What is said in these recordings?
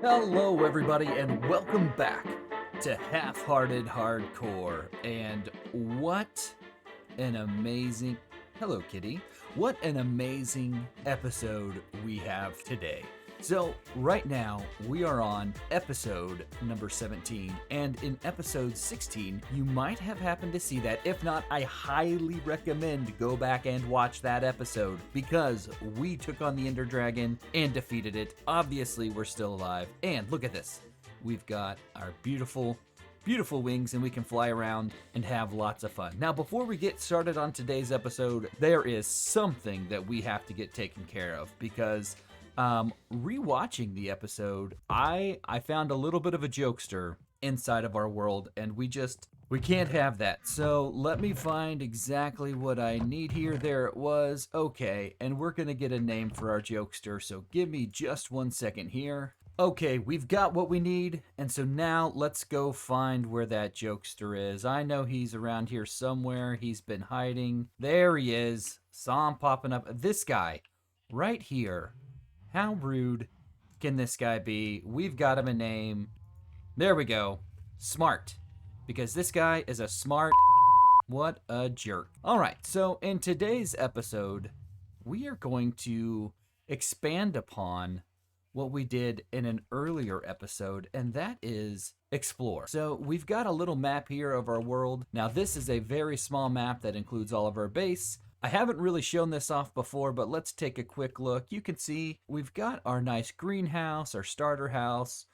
Hello, everybody, and welcome back to Half-Hearted Hardcore. And what an amazing... Hello, kitty. What an amazing episode we have today. So, right now, we are on episode number 17, and in episode 16, you might have happened to see that. If not, I highly recommend go back and watch that episode, because we took on the Ender Dragon and defeated it. Obviously, we're still alive, and look at this. We've got our beautiful wings, and we can fly around and have lots of fun. Now, before we get started on today's episode, there is something that we have to get taken care of, because rewatching the episode, I found a little bit of a jokester inside of our world, and we can't have that. So let me find exactly what I need here. There it was. Okay, and we're gonna get a name for our jokester, so give me just 1 second here. Okay, we've got what we need, and so now let's go find where that jokester is. I know he's around here somewhere. He's been hiding. There he is. Saw him popping up. This guy right here. How rude can this guy be? We've got him a name. There we go. Smart. Because this guy is a smart... What a jerk. Alright, so in today's episode, we are going to expand upon what we did in an earlier episode, and that is explore. So we've got a little map here of our world. Now this is a very small map that includes all of our base. I haven't really shown this off before, but let's take a quick look. You can see we've got our nice greenhouse, our starter house,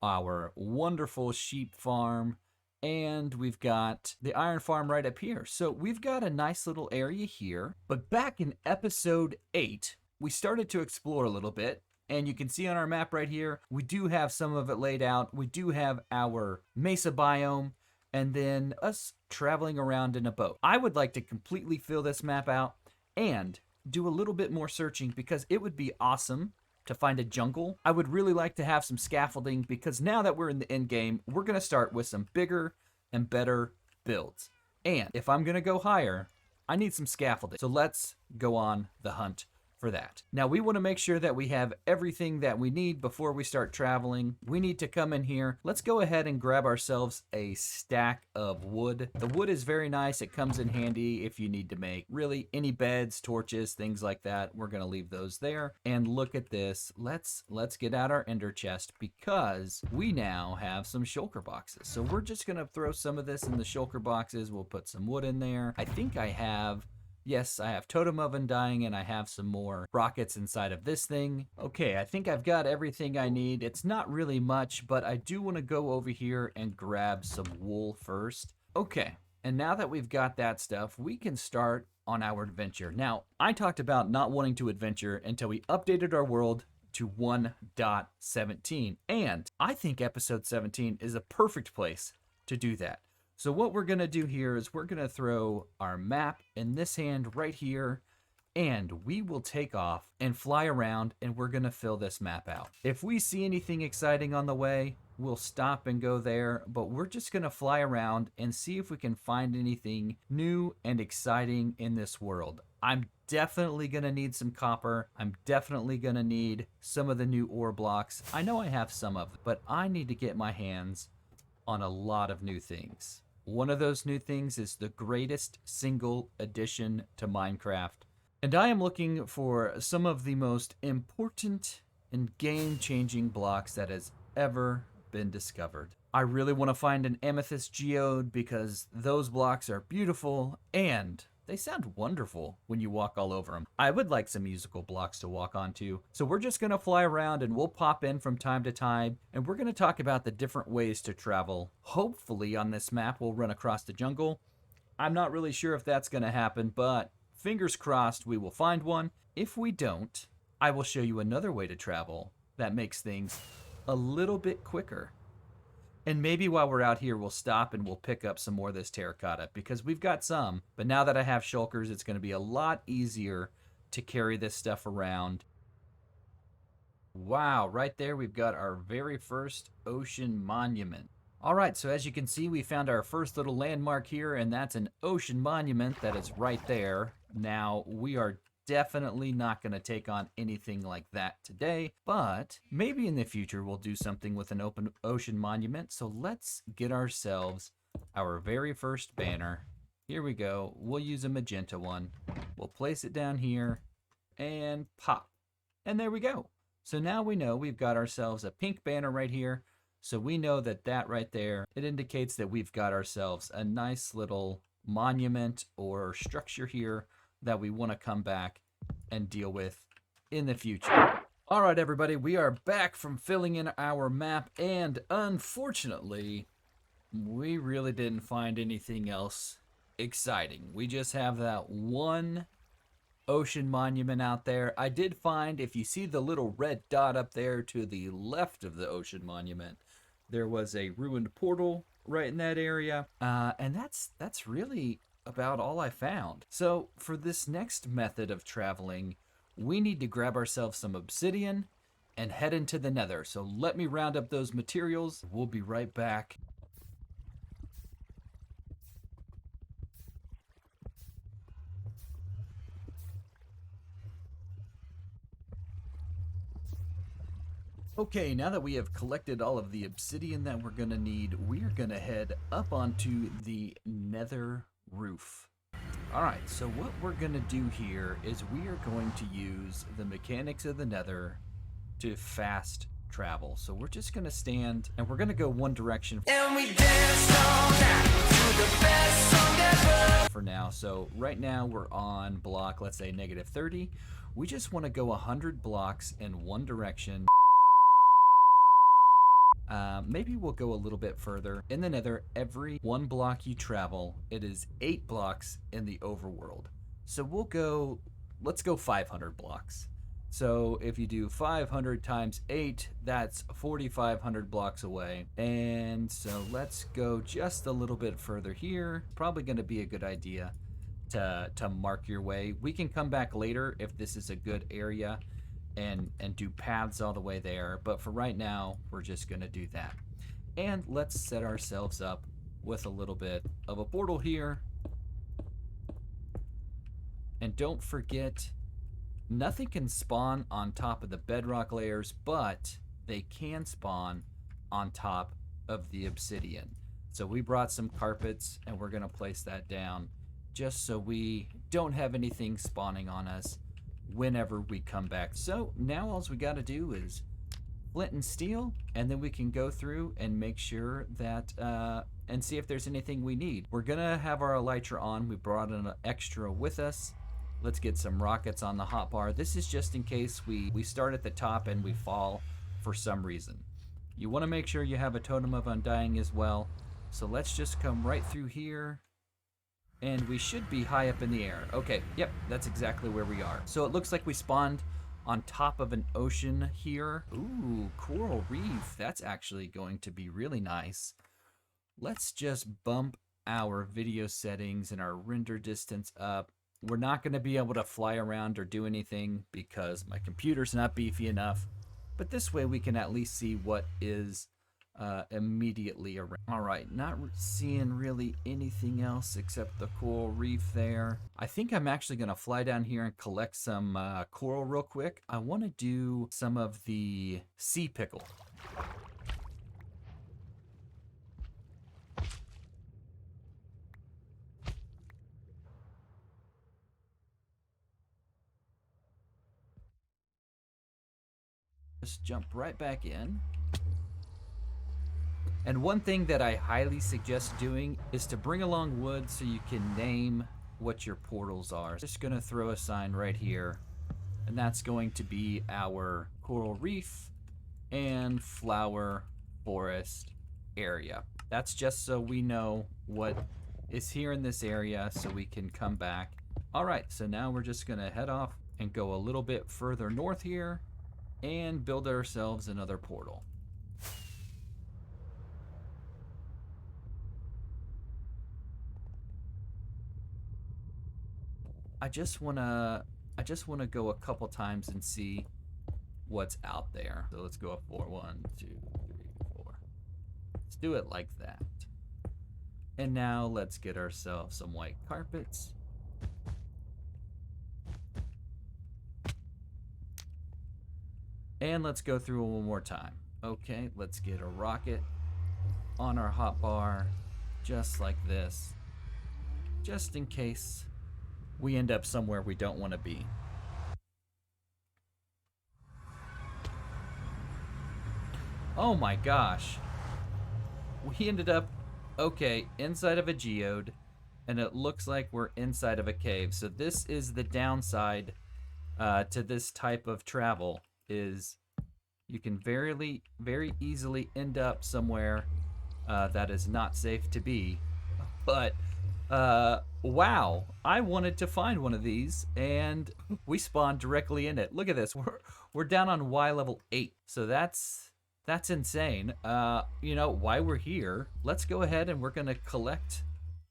our wonderful sheep farm, and we've got the iron farm right up here. So we've got a nice little area here. But back in episode 8, we started to explore a little bit. And you can see on our map right here, we do have some of it laid out. We do have our mesa biome, and then us traveling around in a boat. I would like to completely fill this map out and do a little bit more searching, because it would be awesome to find a jungle. I would really like to have some scaffolding, because now that we're in the end game, we're going to start with some bigger and better builds. And if I'm going to go higher, I need some scaffolding. So let's go on the hunt for that. Now we want to make sure that we have everything that we need before we start traveling. We need to come in here. Let's go ahead and grab ourselves a stack of wood. The wood is very nice. It comes in handy if you need to make really any beds, torches, things like that. We're going to leave those there. And look at this. Let's get out our ender chest, because we now have some shulker boxes. So we're just going to throw some of this in the shulker boxes. We'll put some wood in there. I think I have... Yes, I have totem of undying, and I have some more rockets inside of this thing. Okay, I think I've got everything I need. It's not really much, but I do want to go over here and grab some wool first. Okay, and now that we've got that stuff, we can start on our adventure. Now, I talked about not wanting to adventure until we updated our world to 1.17, and I think episode 17 is a perfect place to do that. So what we're going to do here is we're going to throw our map in this hand right here, and we will take off and fly around, and we're going to fill this map out. If we see anything exciting on the way, we'll stop and go there, but we're just going to fly around and see if we can find anything new and exciting in this world. I'm definitely going to need some copper. I'm definitely going to need some of the new ore blocks. I know I have some of them, but I need to get my hands on a lot of new things. One of those new things is the greatest single addition to Minecraft. And I am looking for some of the most important and game-changing blocks that has ever been discovered. I really want to find an amethyst geode, because those blocks are beautiful and they sound wonderful when you walk all over them. I would like some musical blocks to walk onto. So we're just going to fly around, and we'll pop in from time to time, and we're going to talk about the different ways to travel. Hopefully on this map we'll run across the jungle. I'm not really sure if that's going to happen, but fingers crossed we will find one. If we don't, I will show you another way to travel that makes things a little bit quicker. And maybe while we're out here, we'll stop and we'll pick up some more of this terracotta, because we've got some. But now that I have shulkers, it's going to be a lot easier to carry this stuff around. Wow, right there we've got our very first ocean monument. All right, so as you can see, we found our first little landmark here, and that's an ocean monument that is right there. Now, we are definitely not going to take on anything like that today, but maybe in the future we'll do something with an open ocean monument. So let's get ourselves our very first banner. Here we go. We'll use a magenta one. We'll place it down here and pop. And there we go. So now we know we've got ourselves a pink banner right here. So we know that that right there, it indicates that we've got ourselves a nice little monument or structure here that we want to come back and deal with in the future. All right, everybody, we are back from filling in our map, and unfortunately, we really didn't find anything else exciting. We just have that one ocean monument out there. I did find, if you see the little red dot up there to the left of the ocean monument, there was a ruined portal right in that area, and that's really about all I found. So for this next method of traveling, we need to grab ourselves some obsidian and head into the nether. So let me round up those materials. We'll be right back. Okay, now that we have collected all of the obsidian that we're gonna need, we are gonna head up onto the nether roof. All right, so what we're gonna do here is we are going to use the mechanics of the nether to fast travel. So we're just gonna stand and we're gonna go one direction And we danced all night to the best song ever. for now. So right now we're on block, let's say -30. We just wanna go 100 blocks in one direction. Maybe we'll go a little bit further. In the nether, every one block you travel, it is 8 blocks in the overworld. So let's go 500 blocks. So if you do 500 times 8, that's 4,500 blocks away. And so let's go just a little bit further here. Probably going to be a good idea to mark your way. We can come back later if this is a good area and do paths all the way there, but for right now we're just gonna do that. And let's set ourselves up with a little bit of a portal here. And don't forget, nothing can spawn on top of the bedrock layers, but they can spawn on top of the obsidian. So we brought some carpets and we're gonna place that down just so we don't have anything spawning on us whenever we come back. So now all we got to do is flint and steel, and then we can go through and make sure that and see if there's anything we need. We're gonna have our elytra on. We brought an extra with us. Let's get some rockets on the hotbar. This is just in case we start at the top and we fall for some reason. You want to make sure you have a totem of undying as well. So let's just come right through here. And we should be high up in the air. Okay, yep, that's exactly where we are. So it looks like we spawned on top of an ocean here. Ooh, coral reef. That's actually going to be really nice. Let's just bump our video settings and our render distance up. We're not going to be able to fly around or do anything because my computer's not beefy enough. But this way we can at least see what is immediately around. All right, not seeing really anything else except the coral reef there. I think I'm actually gonna fly down here and collect some coral real quick. I want to do some of the sea pickle. Just jump right back in. And one thing that I highly suggest doing is to bring along wood so you can name what your portals are. Just gonna throw a sign right here, and that's going to be our coral reef and flower forest area. That's just so we know what is here in this area so we can come back. All right, so now we're just gonna head off and go a little bit further north here and build ourselves another portal. I just wanna go a couple times and see what's out there. So let's go up 4, 1, 2, 3, 4. Let's do it like that. And now let's get ourselves some white carpets. And let's go through it one more time. Okay, let's get a rocket on our hotbar, just like this, just in case we end up somewhere we don't want to be. Oh my gosh. We ended up, okay, inside of a geode, and it looks like we're inside of a cave. So this is the downside to this type of travel, is you can very easily end up somewhere that is not safe to be. But wow, I wanted to find one of these, and we spawned directly in it. Look at this. We're down on Y level 8, so that's insane. You know, while we're here, let's go ahead and we're gonna collect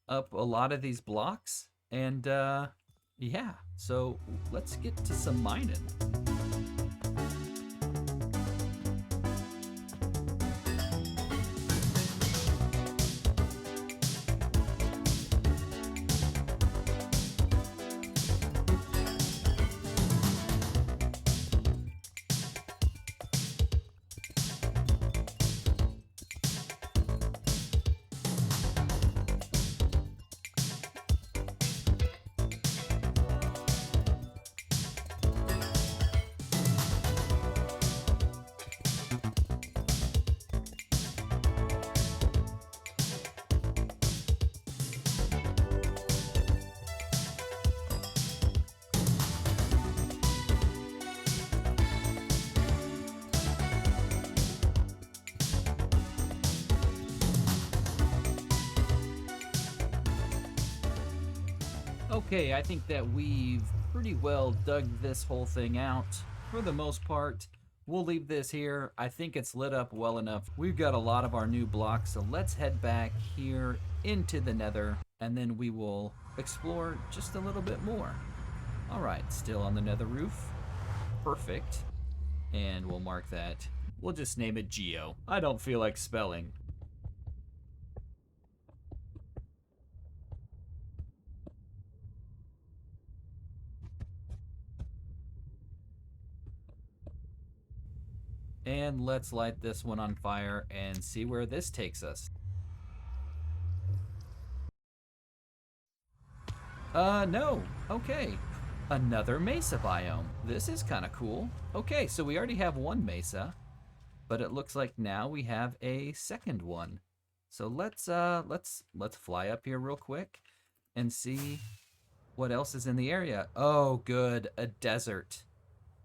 up a lot of these blocks, and yeah, so let's get to some mining. Okay, I think that we've pretty well dug this whole thing out for the most part. We'll leave this here. I think it's lit up well enough. We've got a lot of our new blocks, so let's head back here into the nether, and then we will explore just a little bit more. All right, still on the nether roof. Perfect. And we'll mark that. We'll just name it Geo. I don't feel like spelling. And let's light this one on fire and see where this takes us. No. Okay. Another mesa biome. This is kind of cool. Okay, so we already have one mesa, but it looks like now we have a second one. So let's fly up here real quick and see what else is in the area. Oh, good, a desert.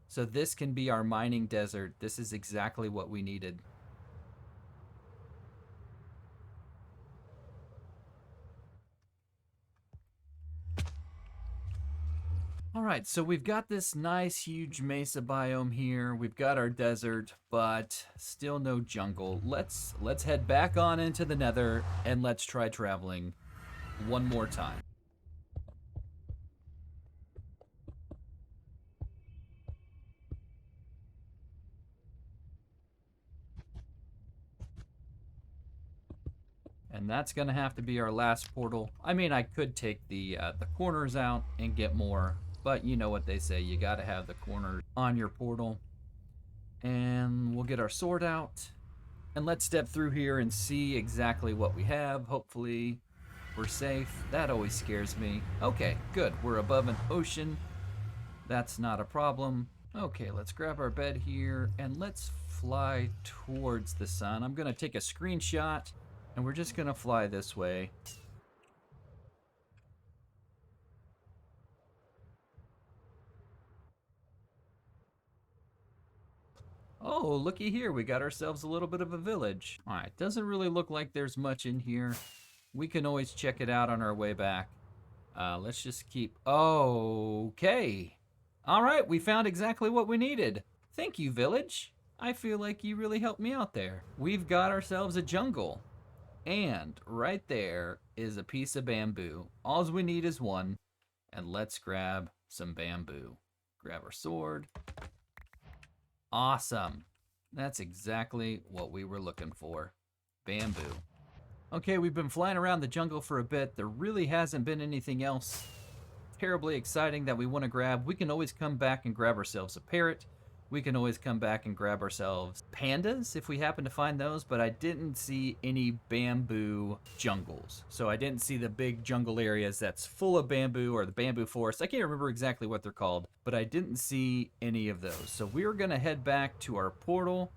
So this can be our mining desert. This is exactly what we needed. All right, so we've got this nice huge mesa biome here. We've got our desert, but still no jungle. Let's head back on into the nether and let's try traveling one more time. And that's gonna have to be our last portal. I mean, I could take the corners out and get more, but you know what they say, you gotta have the corners on your portal. And we'll get our sword out, and let's step through here and see exactly what we have. Hopefully we're safe. That always scares me. Okay, good, we're above an ocean. That's not a problem. Okay, let's grab our bed here and let's fly towards the sun. I'm gonna take a screenshot, and we're just gonna fly this way. Oh, looky here, we got ourselves a little bit of a village. All right, doesn't really look like there's much in here. We can always check it out on our way back. Let's just keep, okay. All right, we found exactly what we needed. Thank you, village. I feel like you really helped me out there. We've got ourselves a jungle. And right there is a piece of bamboo. All we need is one. And let's grab some bamboo. Grab our sword. Awesome. That's exactly what we were looking for. Bamboo. Okay, we've been flying around the jungle for a bit. There really hasn't been anything else terribly exciting that we want to grab. We can always come back and grab ourselves a parrot. we can always come back and grab ourselves pandas if we happen to find those, but I didn't see any bamboo jungles. So I didn't see the big jungle areas that's full of bamboo, or the bamboo forest. I can't remember exactly what they're called, but I didn't see any of those. So we're gonna head back to our portal.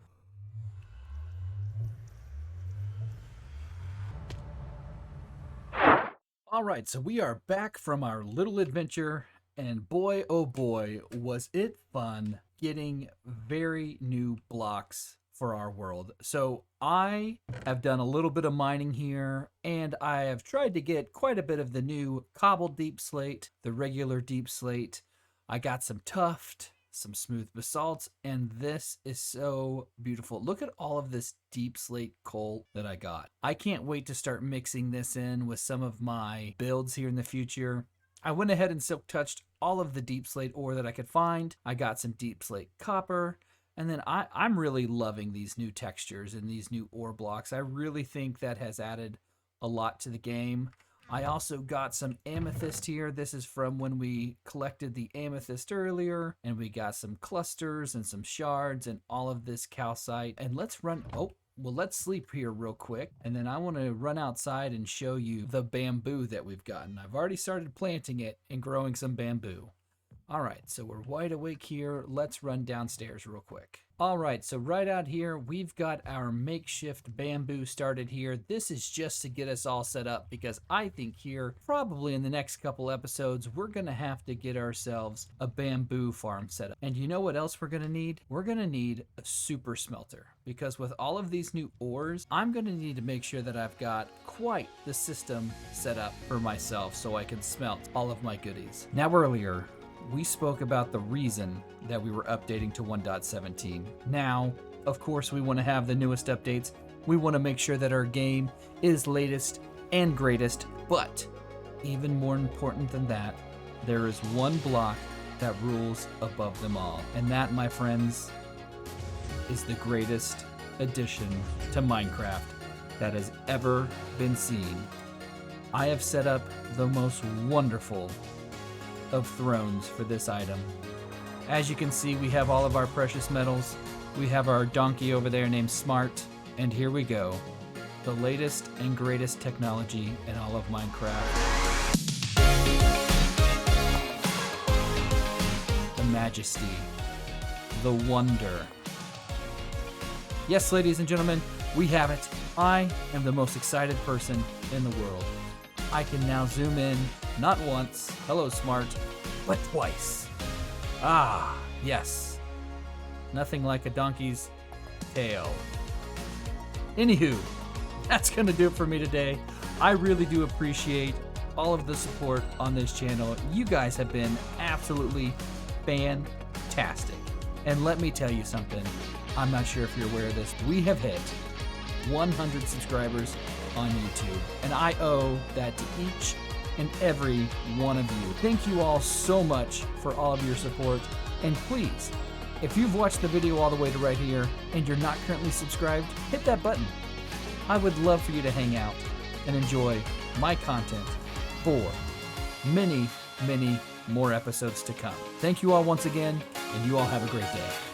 All right, so we are back from our little adventure, and boy, oh boy, was it fun getting very new blocks for our world. So I have done a little bit of mining here, and I have tried to get quite a bit of the new cobbled deep slate, the regular deep slate. I got some tuft, some smooth basalts, and this is so beautiful. Look at all of this deep slate coal that I got. I can't wait to start mixing this in with some of my builds here in the future. I went ahead and silk touched all of the deep slate ore that I could find. I got some deep slate copper, and then I'm really loving these new textures and these new ore blocks. I really think that has added a lot to the game. I also got some amethyst here. This is from when we collected the amethyst earlier, and we got some clusters and some shards and all of this calcite. And let's let's sleep here real quick, and then I want to run outside and show you the bamboo that we've gotten. I've already started planting it and growing some bamboo. All right, so we're wide awake here. Let's run downstairs real quick. All right, so right out here, we've got our makeshift bamboo started here. This is just to get us all set up, because I think here, probably in the next couple episodes, we're gonna have to get ourselves a bamboo farm set up. And you know what else we're gonna need? We're gonna need a super smelter, because with all of these new ores, I'm gonna need to make sure that I've got quite the system set up for myself so I can smelt all of my goodies. Now earlier, we spoke about the reason that we were updating to 1.17. Now, of course, we want to have the newest updates. We want to make sure that our game is latest and greatest, but even more important than that, there is one block that rules above them all. And that, my friends, is the greatest addition to Minecraft that has ever been seen. I have set up the most wonderful of thrones for this item. As you can see, we have all of our precious metals. We have our donkey over there named Smart, and here we go. The latest and greatest technology in all of Minecraft. The majesty, the wonder. Yes, ladies and gentlemen, we have it. I am the most excited person in the world. I can now zoom in, not once, hello Smart, but twice. Ah, yes. Nothing like a donkey's tail. Anywho, that's gonna do it for me today. I really do appreciate all of the support on this channel. You guys have been absolutely fantastic. And let me tell you something, I'm not sure if you're aware of this, we have hit 100 subscribers on YouTube, and I owe that to each and every one of you. Thank you all so much for all of your support, and please, if you've watched the video all the way to right here and you're not currently subscribed, hit that button. I would love for you to hang out and enjoy my content for many, many more episodes to come. Thank you all once again, and you all have a great day.